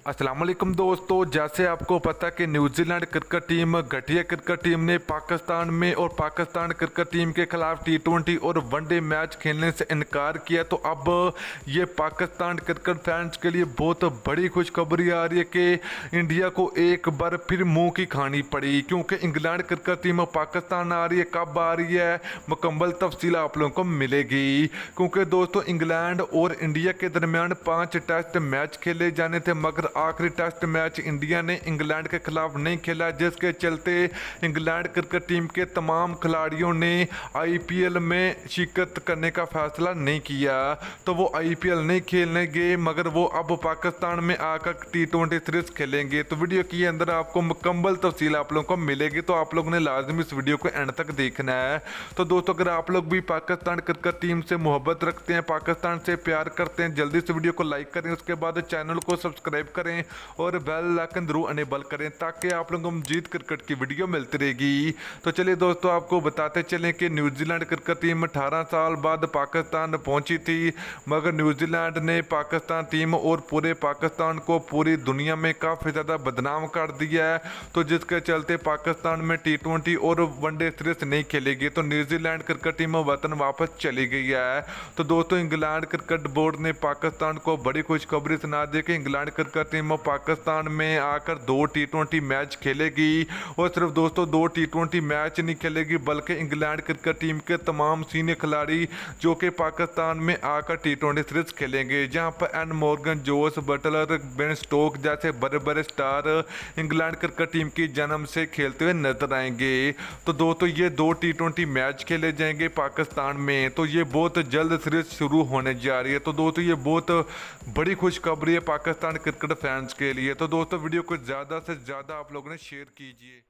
अस्सलाम वालेकुम दोस्तों, जैसे आपको पता कि न्यूजीलैंड क्रिकेट टीम घटिया क्रिकेट टीम ने पाकिस्तान में और पाकिस्तान क्रिकेट टीम के खिलाफ टी20 और वनडे मैच खेलने से इनकार किया। तो अब ये पाकिस्तान क्रिकेट फैंस के लिए बहुत बड़ी खुशखबरी आ रही है कि इंडिया को एक बार फिर मुंह की खानी पड़ी, क्योंकि इंग्लैंड क्रिकेट टीम पाकिस्तान आ रही है। कब आ रही है मुकम्मल तफसील आप लोगों को मिलेगी, क्योंकि दोस्तों इंग्लैंड और इंडिया के दरमियान 5 टेस्ट मैच खेले जाने थे, मगर आखिरी टेस्ट मैच इंडिया ने इंग्लैंड के खिलाफ नहीं खेला, जिसके चलते इंग्लैंड क्रिकेट टीम के तमाम खिलाड़ियों ने आईपीएल में शिरकत करने का फैसला नहीं किया। तो वो आईपीएल नहीं खेलेंगे, मगर वो अब पाकिस्तान में आकर टी20 सीरीज खेलेंगे। तो वीडियो के अंदर आपको मुकम्मल तफसील आप लोगों को मिलेगी, तो आप लोगों ने लाजमी इस वीडियो को एंड तक देखना है। तो दोस्तों अगर आप लोग भी पाकिस्तान क्रिकेट टीम से मोहब्बत रखते हैं, पाकिस्तान से प्यार करते हैं, जल्दी से वीडियो को लाइक करें, उसके बाद चैनल को सब्सक्राइब करें और बेल आइकन जरूर अनेबल करें, ताकि आप लोगों को मजीद क्रिकेट की वीडियो मिलती रहेगी। तो चलिए दोस्तों आपको बताते चलें कि न्यूजीलैंड क्रिकेट टीम 18 साल बाद पाकिस्तान पहुंची थी, मगर न्यूजीलैंड ने पाकिस्तान टीम और पूरे पाकिस्तान को पूरी दुनिया में काफ़ी ज़्यादा बदनाम कर दिया है। तो जिसके चलते पाकिस्तान में टी20 और वनडे सीरीज नहीं खेलेगी, तो न्यूजीलैंड क्रिकेट टीम वतन वापस चली गई है। तो दोस्तों इंग्लैंड क्रिकेट बोर्ड ने पाकिस्तान को बड़ी खुशखबरी सुना दी कि इंग्लैंड क्रिकेट टीम पाकिस्तान में आकर 2 टी20 मैच खेलेगी, और सिर्फ दोस्तों 2 टी20 मैच नहीं खेलेगी, बल्कि इंग्लैंड क्रिकेट टीम के तमाम सीनियर खिलाड़ी जो कि पाकिस्तान में आकर टी20 सीरीज खेलेंगे, जहां पर Eoin Morgan, Jose Buttler, Ben Stoke जैसे बड़े बड़े स्टार इंग्लैंड क्रिकेट टीम की जन्म से खेलते हुए नजर आएंगे। तो दोस्तों ये 2 टी20 मैच खेले जाएंगे पाकिस्तान में, तो ये बहुत जल्द सीरीज शुरू होने जा रही है। तो दोस्तों ये बहुत बड़ी खुशखबरी है पाकिस्तान क्रिकेट फैंस के लिए। तो दोस्तों वीडियो को ज़्यादा से ज़्यादा आप लोगों ने शेयर कीजिए।